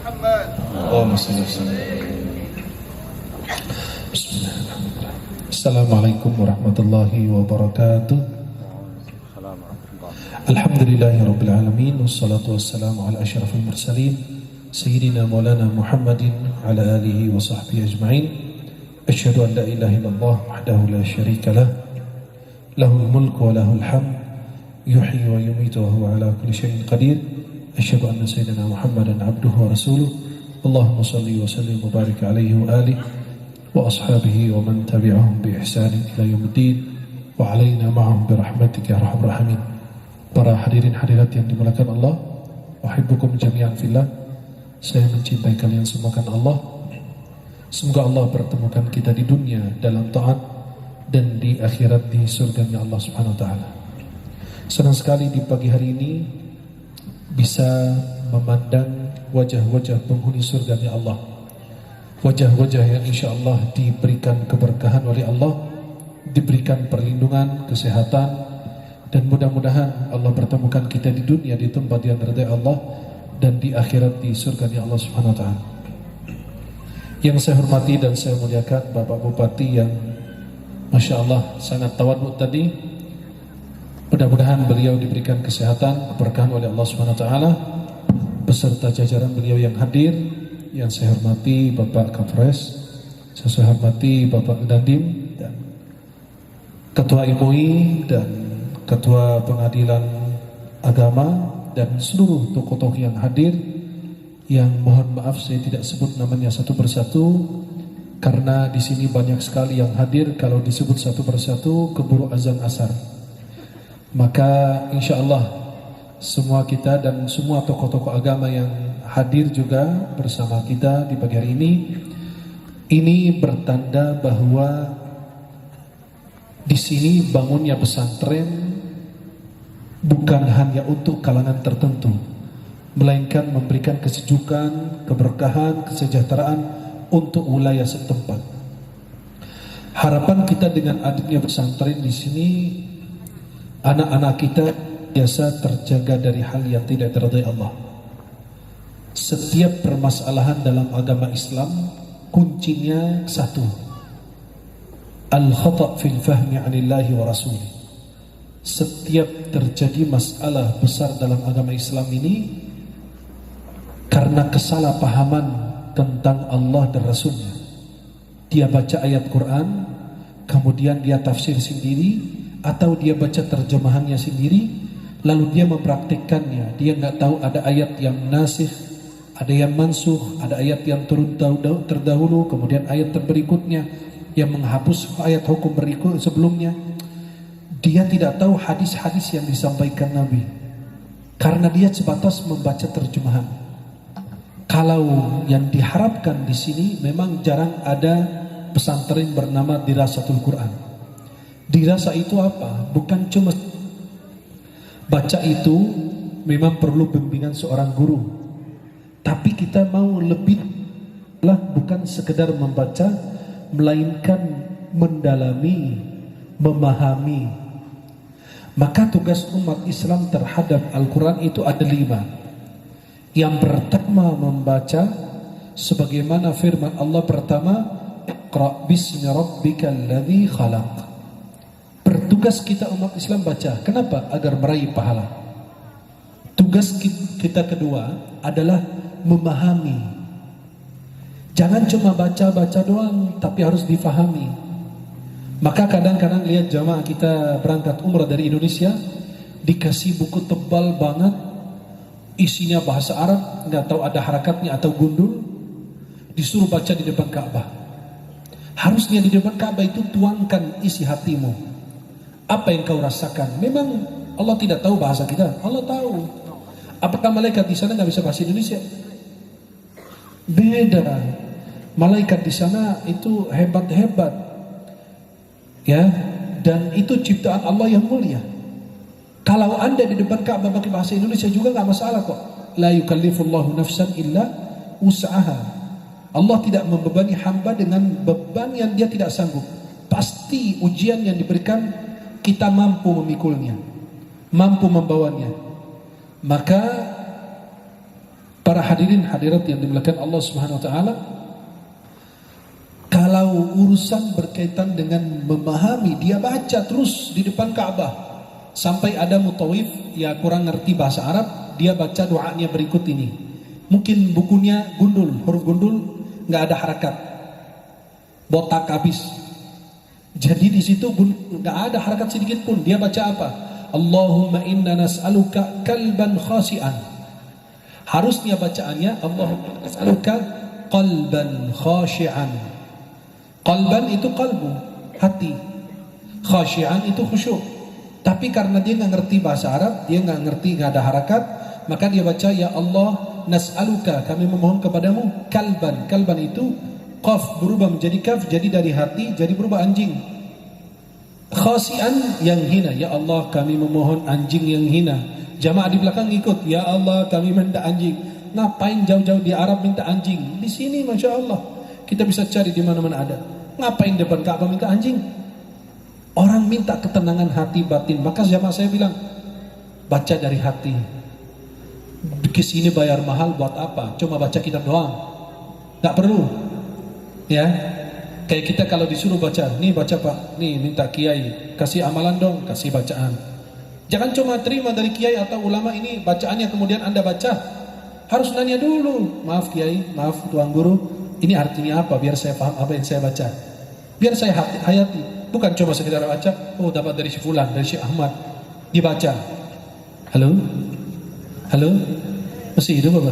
محمد. اللهم صل وسلم. Assalamualaikum warahmatullahi wabarakatuh. Alhamdulillahirabbil alamin wassalatu wassalamu ala asyrafil mursalin sayyidina maulana Muhammadin ala alihi wa sahbihi ajma'in. Asyhadu an la ilaha illallah wahdahu la syarika lah, lahul mulku wa lahul hamd, yuhyi wa yumiitu wa huwa ala kulli syai'in qadir. Asyhadu anna sayyidina Muhammadan abduhu wa rasuluh. Allahumma shalli wa sallim wa barik alaihi wa alihi wa ashabihi wa man tabi'ahum bi ihsanin ila yaumiddin wa alaina ma'ahum bi rahmatika ya arhamar rahimin. Para hadirin hadirat yang dimuliakan Allah, uhibbukum jami'an fillah. Saya mencintai kalian semua karena Allah. Semoga Allah pertemukan kita di dunia dalam taat dan di akhirat di surganya Allah Subhanahu wa taala. Senang sekali di pagi hari ini bisa memandang wajah-wajah penghuni surganya Allah. Wajah-wajah yang insya Allah diberikan keberkahan oleh Allah, diberikan perlindungan, kesehatan, dan mudah-mudahan Allah pertemukan kita di dunia di tempat yang diridai Allah dan di akhirat di surganya Allah Subhanahu wa taala. Yang saya hormati dan saya muliakan Bapak Bupati yang Masya Allah sangat tawadhu tadi. Mudah-mudahan beliau diberikan kesehatan, keberkahan oleh Allah Subhanahu wa taala beserta jajaran beliau yang hadir. Yang saya hormati Bapak Kapolres, saya hormati Bapak Dandim dan Ketua MUI dan Ketua Pengadilan Agama dan seluruh tokoh-tokoh yang hadir, yang mohon maaf saya tidak sebut namanya satu persatu karena di sini banyak sekali yang hadir. Kalau disebut satu persatu keburu azan asar. Maka insya Allah semua kita dan semua tokoh-tokoh agama yang hadir juga bersama kita di pagi hari ini bertanda bahwa di sini bangunnya pesantren bukan hanya untuk kalangan tertentu, melainkan memberikan kesejukan, keberkahan, kesejahteraan untuk wilayah setempat. Harapan kita dengan adanya pesantren di sini, anak-anak kita biasa terjaga dari hal yang tidak diridai Allah. Setiap permasalahan dalam agama Islam kuncinya satu, al-khata' fil fahmi 'anillahi wa rasulih. Setiap terjadi masalah besar dalam agama Islam ini karena kesalahpahaman tentang Allah dan Rasulnya. Dia baca ayat Quran, kemudian dia tafsir sendiri, atau dia baca terjemahannya sendiri, lalu dia mempraktikkannya. Dia nggak tahu ada ayat yang nasikh, ada yang mansuh, ada ayat yang turun terdahulu, kemudian ayat berikutnya yang menghapus ayat hukum berikut sebelumnya. Dia tidak tahu hadis-hadis yang disampaikan Nabi karena dia sebatas membaca terjemahan. Kalau yang diharapkan di sini memang jarang ada pesantren bernama Dirasatul Quran. Dirasa itu apa? Bukan cuma baca, itu memang perlu bimbingan seorang guru. Tapi kita mau lebih lah, bukan sekedar membaca, melainkan mendalami, memahami. Maka tugas umat Islam terhadap Al-Quran itu ada 5. Yang pertama membaca, sebagaimana firman Allah pertama, Iqra' bismi rabbikal ladzi khalaq. Bertugas kita umat Islam baca. Kenapa? Agar meraih pahala. Tugas kita kedua adalah memahami. Jangan cuma baca-baca doang, tapi harus difahami. Maka kadang-kadang lihat jamaah kita berangkat umrah dari Indonesia, dikasih buku tebal banget, isinya bahasa Arab, nggak tahu ada harakatnya atau gundul, disuruh baca di depan Ka'bah. Harusnya di depan Ka'bah itu tuangkan isi hatimu. Apa yang kau rasakan? Memang Allah tidak tahu bahasa kita, Allah tahu. Apakah malaikat di sana nggak bisa bahasa Indonesia? Beda. Malaikat di sana itu hebat-hebat, ya, dan itu ciptaan Allah yang mulia. Kalau anda di depan Ka'bah pakai bahasa Indonesia juga nggak masalah kok. La yukallifullahu nafsan illa wus'aha. Allah tidak membebani hamba dengan beban yang dia tidak sanggup. Pasti ujian yang diberikan kita mampu memikulnya, mampu membawanya. Maka Para hadirin hadirat yang dimuliakan Allah Subhanahu wa taala, kalau urusan berkaitan dengan memahami, dia baca terus di depan Ka'bah. Sampai ada mutawif, ya kurang ngerti bahasa Arab, dia baca doanya berikut ini. Mungkin bukunya gundul, huruf gundul, nggak ada harakat, botak habis. Jadi di situ nggak ada harakat sedikit pun. Dia baca apa? Allahumma inna nas'aluka kalban khasi'an. Harusnya bacaannya Allahumma nas'aluka qalban khashi'an. Qalban itu qalbu, hati. Khashi'an itu khusyuk. Tapi karena dia nggak ngerti bahasa Arab, dia nggak ngerti, nggak ada harakat, maka dia baca ya Allah nas'aluka, kami memohon kepadamu kalban. Kalban itu qaf berubah menjadi kaf, jadi dari hati jadi berubah anjing. Khasian yang hina, ya Allah kami memohon anjing yang hina. Jamaah di belakang ikut, ya Allah kami minta anjing. Ngapain jauh-jauh di Arab minta anjing? Di sini Masya Allah kita bisa cari di mana-mana ada. Ngapain depan Ka'bah minta anjing? Orang minta ketenangan hati batin. Maka jamaah saya bilang, baca dari hati. Kesini bayar mahal buat apa? Cuma baca kitab doang, nggak perlu. Ya, kayak kita kalau disuruh baca, nih baca Pak, nih minta kiai kasih amalan dong, kasih bacaan. Jangan cuma terima dari kiai atau ulama ini bacaannya kemudian Anda baca. Harus nanya dulu, maaf kiai, maaf tuan guru, ini artinya apa biar saya paham apa yang saya baca, biar saya hayati. Bukan cuma sekedar baca, oh dapat dari si fulan, dari si Ahmad, dibaca. Halo, halo, masih hidup apa?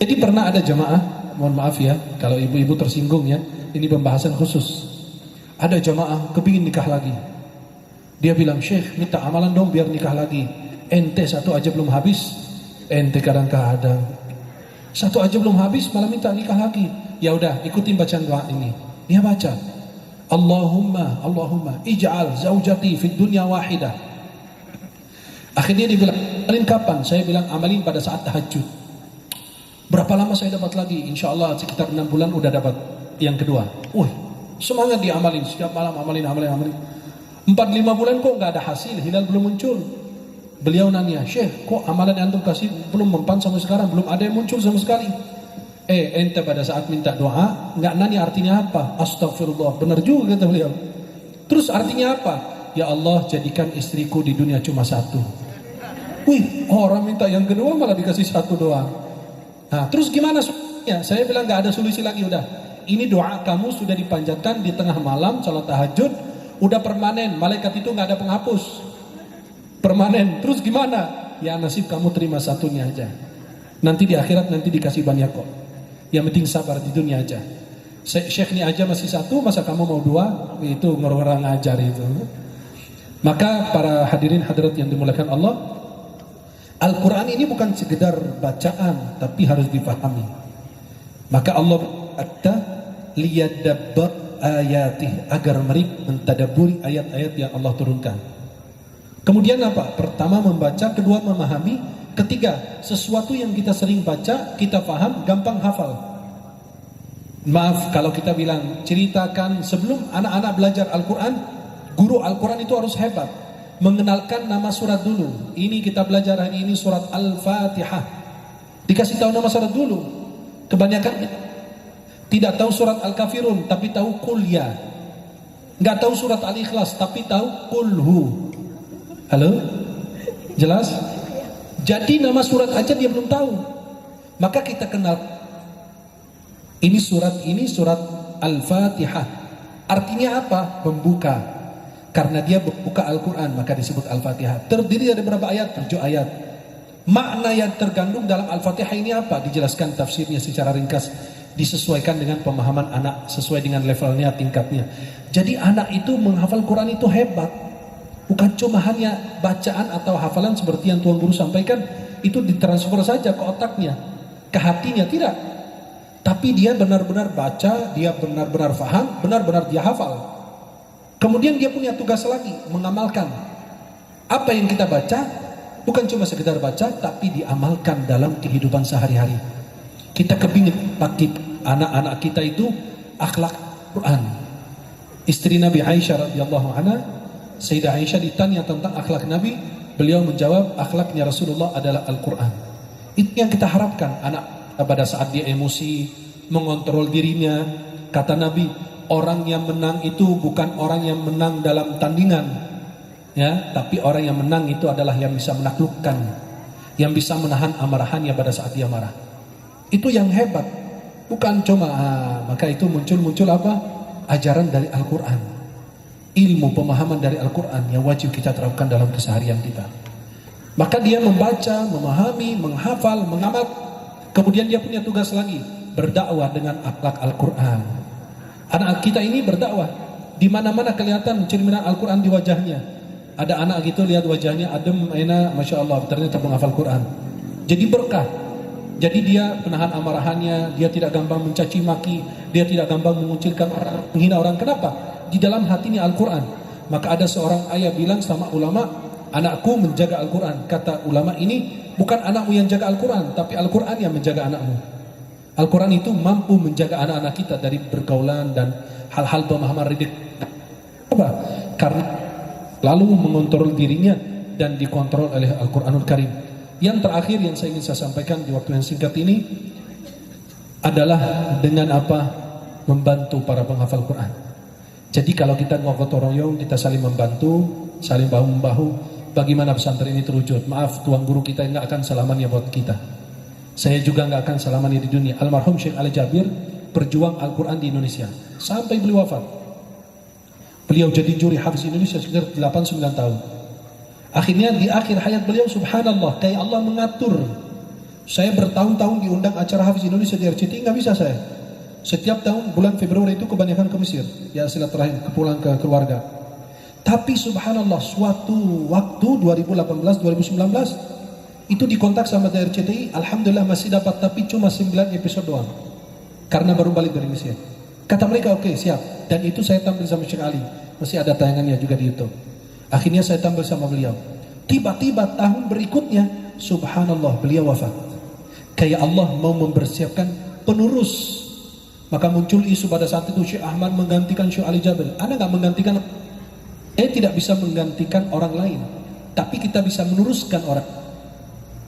Jadi pernah ada jamaah, mohon maaf ya kalau ibu-ibu tersinggung ya, ini pembahasan khusus. Ada jamaah kepingin nikah lagi. Dia bilang, Syekh minta amalan dong biar nikah lagi. Ente satu aja belum habis, ente kadang-kadang satu aja belum habis malah minta nikah lagi. Ya udah ikutin bacaan doa ini. Dia baca, Allahumma ij'al zaujati fid dunya wahidah. Akhirnya dia bilang, amalin kapan? Saya bilang amalin pada saat tahajud. Berapa lama saya dapat lagi? Insya Allah sekitar 6 bulan udah dapat yang kedua. Wih, semangat diamalin, setiap malam amalin. 4-5 bulan kok nggak ada hasil, hilal belum muncul. Beliau nanya, Syekh kok amalan yang antum kasih belum mempan sampai sekarang, belum ada yang muncul sama sekali. Ente pada saat minta doa nggak nanya artinya apa? Astagfirullah, benar juga kata beliau. Terus artinya apa? Ya Allah jadikan istriku di dunia cuma satu. Wih, orang minta yang kedua malah dikasih satu doang. Nah, terus gimana solusinya? Saya bilang nggak ada solusi lagi, udah. Ini doa kamu sudah dipanjatkan di tengah malam salat tahajud, udah permanen. Malaikat itu nggak ada penghapus, permanen. Terus gimana? Ya nasib kamu terima satunya aja. Nanti di akhirat nanti dikasih banyak kok. Yang penting sabar di dunia aja. Syekh ini aja masih satu, masa kamu mau dua? Itu ngorang ngajar itu. Maka para hadirin hadirat yang dimuliakan Allah, Al-Quran ini bukan sekedar bacaan, tapi harus dipahami. Maka Allah berkata, liyadabbar ayatih, agar mereka mentadaburi ayat-ayat yang Allah turunkan. Kemudian apa? Pertama membaca, kedua memahami, ketiga sesuatu yang kita sering baca, kita paham, gampang hafal. Maaf kalau kita bilang, ceritakan sebelum anak-anak belajar Al-Quran, guru Al-Quran itu harus hebat. Mengenalkan nama surat dulu. Ini kita belajar hari ini surat Al-Fatihah. Dikasih tahu nama surat dulu. Kebanyakan tidak tahu surat Al-Kafirun, tapi tahu Qul ya. Nggak tahu surat Al-Ikhlas, tapi tahu Qulhu. Halo? Jelas? Jadi nama surat aja dia belum tahu. Maka kita kenal. Ini surat Al-Fatihah. Artinya apa? Membuka. Karena dia membuka Al-Quran, maka disebut Al-Fatihah. Terdiri dari berapa ayat? 7 ayat. Makna yang terkandung dalam Al-Fatihah ini apa? Dijelaskan tafsirnya secara ringkas. Disesuaikan dengan pemahaman anak, sesuai dengan levelnya, tingkatnya. Jadi anak itu menghafal Quran itu hebat. Bukan cuma hanya bacaan atau hafalan seperti yang Tuan Guru sampaikan, itu ditransfer saja ke otaknya, ke hatinya, tidak. Tapi dia benar-benar baca, dia benar-benar faham, benar-benar dia hafal. Kemudian dia punya tugas lagi, mengamalkan. Apa yang kita baca, bukan cuma sekedar baca, tapi diamalkan dalam kehidupan sehari-hari. Kita kepingin bagi anak-anak kita itu akhlak Quran. Istri Nabi Aisyah radhiyallahu anha, Sayyidah Aisyah ditanya tentang akhlak Nabi, beliau menjawab akhlaknya Rasulullah adalah Al-Quran. Itu yang kita harapkan. Anak pada saat dia emosi, mengontrol dirinya. Kata Nabi, orang yang menang itu bukan orang yang menang dalam tandingan, ya, tapi orang yang menang itu adalah yang bisa menaklukkan, yang bisa menahan amarahannya pada saat dia marah. Itu yang hebat. Bukan cuma maka itu muncul apa? Ajaran dari Al-Quran, ilmu pemahaman dari Al-Quran yang wajib kita terapkan dalam keseharian kita. Maka dia membaca, memahami, menghafal, mengamal. Kemudian dia punya tugas lagi, berdakwah dengan akhlak Al-Quran. Anak kita ini berdakwah, di mana-mana kelihatan cerminan Al-Quran di wajahnya. Ada anak gitu lihat wajahnya adem, enak, masya Allah, ternyata menghafal Quran. Jadi berkah. Jadi dia menahan amarahannya, dia tidak gampang mencaci maki, dia tidak gampang mengucilkan orang, menghina orang. Kenapa? Di dalam hatinya Al-Quran. Maka ada seorang ayah bilang sama ulama, anakku menjaga Al-Quran. Kata ulama ini, bukan anakmu yang jaga Al-Quran, tapi Al-Quran yang menjaga anakmu. Al-Quran itu mampu menjaga anak-anak kita dari pergaulan dan hal-hal pemahaman ridik. Apa? Karena lalu mengontrol dirinya dan dikontrol oleh Al-Quranul Karim. Yang terakhir yang saya ingin saya sampaikan di waktu yang singkat ini adalah dengan apa? Membantu para penghafal Quran. Jadi kalau kita gotong royong, kita saling membantu, saling bahu-membahu, bagaimana pesantren ini terwujud? Maaf, tuan guru kita nggak akan selamanya buat kita. Saya juga nggak akan selamanya di dunia. Almarhum Syekh Ali Jabir berjuang Al-Quran di Indonesia sampai beliau wafat. Beliau jadi juri hafiz Indonesia sekitar 8-9 tahun. Akhirnya di akhir hayat beliau, subhanallah, kayak Allah mengatur. Saya bertahun-tahun diundang acara hafiz Indonesia di RCTI, nggak bisa saya. Setiap tahun bulan Februari itu kebanyakan ke Mesir, ya silaturahim, pulang ke keluarga. Tapi subhanallah, suatu waktu 2018-2019 itu dikontak sama dari RCTI, alhamdulillah masih dapat, tapi cuma 9 episode doang. Karena baru balik dari Mesir. Kata mereka, oke, siap. Dan itu saya tampil sama Syekh Ali. Masih ada tayangannya juga di YouTube. Akhirnya saya tampil sama beliau. Tiba-tiba tahun berikutnya, subhanallah, beliau wafat. Kayak Allah mau mempersiapkan penerus. Maka muncul isu pada saat itu, Syekh Ahmad menggantikan Syekh Ali Jabir. Anda nggak menggantikan, tidak bisa menggantikan orang lain, tapi kita bisa meneruskan orang.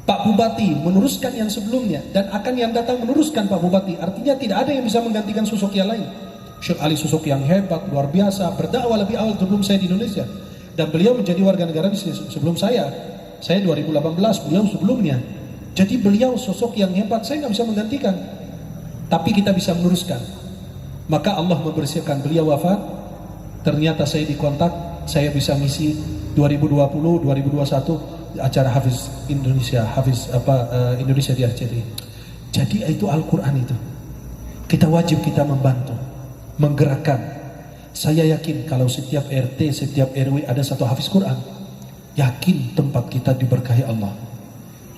Pak Bupati meneruskan yang sebelumnya, dan akan yang datang meneruskan Pak Bupati. Artinya tidak ada yang bisa menggantikan sosok yang lain. Syekh Ali sosok yang hebat, luar biasa, berdakwah lebih awal sebelum saya di Indonesia. Dan beliau menjadi warga negara sebelum saya 2018, beliau sebelumnya. Jadi beliau sosok yang hebat, saya nggak bisa menggantikan, tapi kita bisa meneruskan. Maka Allah mempersiapkan beliau wafat. Ternyata saya dikontak, saya bisa ngisi 2020-2021 acara Hafiz Indonesia, Indonesia di RCTI. Jadi itu Al-Quran itu. Kita wajib kita membantu, menggerakkan. Saya yakin kalau setiap RT, setiap RW ada satu hafiz Quran, yakin tempat kita diberkahi Allah,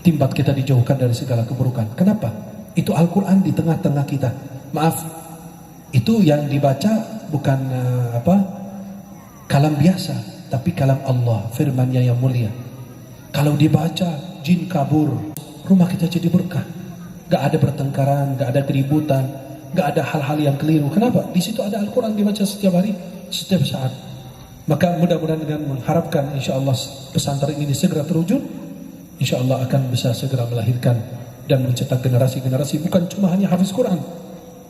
tempat kita dijauhkan dari segala keburukan. Kenapa? Itu Al-Quran di tengah-tengah kita. Maaf, itu yang dibaca bukan kalam biasa, tapi kalam Allah, firman-Nya yang mulia. Kalau dibaca, jin kabur, rumah kita jadi berkah. Gak ada pertengkaran, gak ada keributan, gak ada hal-hal yang keliru. Kenapa? Di situ ada Al-Quran dibaca setiap hari, setiap saat. Maka mudah-mudahan dengan mengharapkan insya Allah pesantren ini segera terwujud, insya Allah akan bisa segera melahirkan dan mencetak generasi-generasi, bukan cuma hanya hafiz Quran.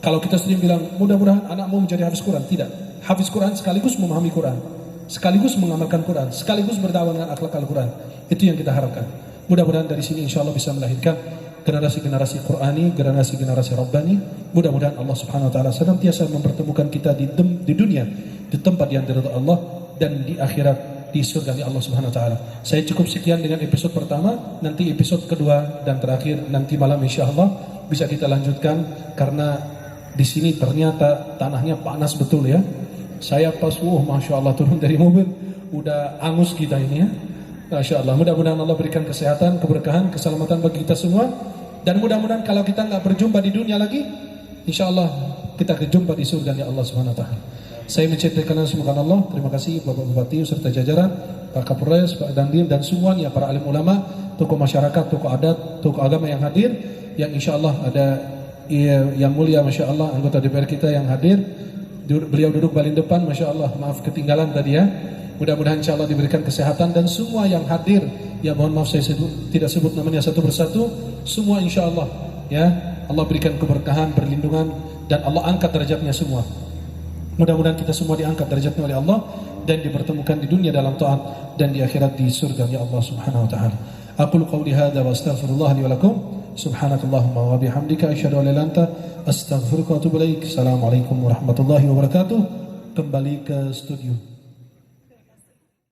Kalau kita sering bilang mudah-mudahan anakmu menjadi hafiz Quran, tidak. Hafiz Quran sekaligus memahami Quran, sekaligus mengamalkan Quran, sekaligus berdakwah dengan akhlak Al-Quran. Itu yang kita harapkan. Mudah-mudahan dari sini insya Allah bisa melahirkan generasi-generasi Qurani, generasi-generasi Rabbani. Mudah-mudahan Allah Subhanahu Wa Taala senantiasa mempertemukan kita di dunia, di tempat yang diridhai Allah, dan di akhirat di surga Allah Subhanahu Wa Taala. Saya cukup sekian dengan episode pertama. Nanti episode kedua dan terakhir nanti malam insya Allah bisa kita lanjutkan, karena di sini ternyata tanahnya panas betul ya. Saya pas, masya Allah, turun dari mobil udah angus kita ini ya. Masya Allah, mudah-mudahan Allah berikan kesehatan, keberkahan, keselamatan bagi kita semua. Dan mudah-mudahan kalau kita nggak berjumpa di dunia lagi, insya Allah kita berjumpa di surga ya Allah Subhanahu Wa Taala. Saya menceritakan semoga Allah. Terima kasih Bapak Bupati serta jajaran, Pak Kapolres, Pak Dandim, dan semuanya para alim ulama, tokoh masyarakat, tokoh adat, tokoh agama yang hadir. Yang insya Allah ada yang mulia, masya Allah, anggota DPR kita yang hadir. Beliau duduk paling depan, masya Allah. Maaf ketinggalan tadi ya. Mudah-mudahan insya Allah diberikan kesehatan, dan semua yang hadir ya mohon maaf saya tidak sebut namanya satu persatu, semua insya Allah ya Allah berikan keberkahan, perlindungan, dan Allah angkat derajatnya semua. Mudah-mudahan kita semua diangkat derajatnya oleh Allah dan dipertemukan di dunia dalam taat dan di akhirat di surga ya Allah Subhanahu wa taala. Aqulu qawli hadza wa astaghfirullah li wa lakum. Subhanakallahumma wa bihamdika asyhadu an la ilaha illa anta astaghfiruka wa atubu ilaik. Assalamualaikum warahmatullahi wabarakatuh. Kembali ke studio.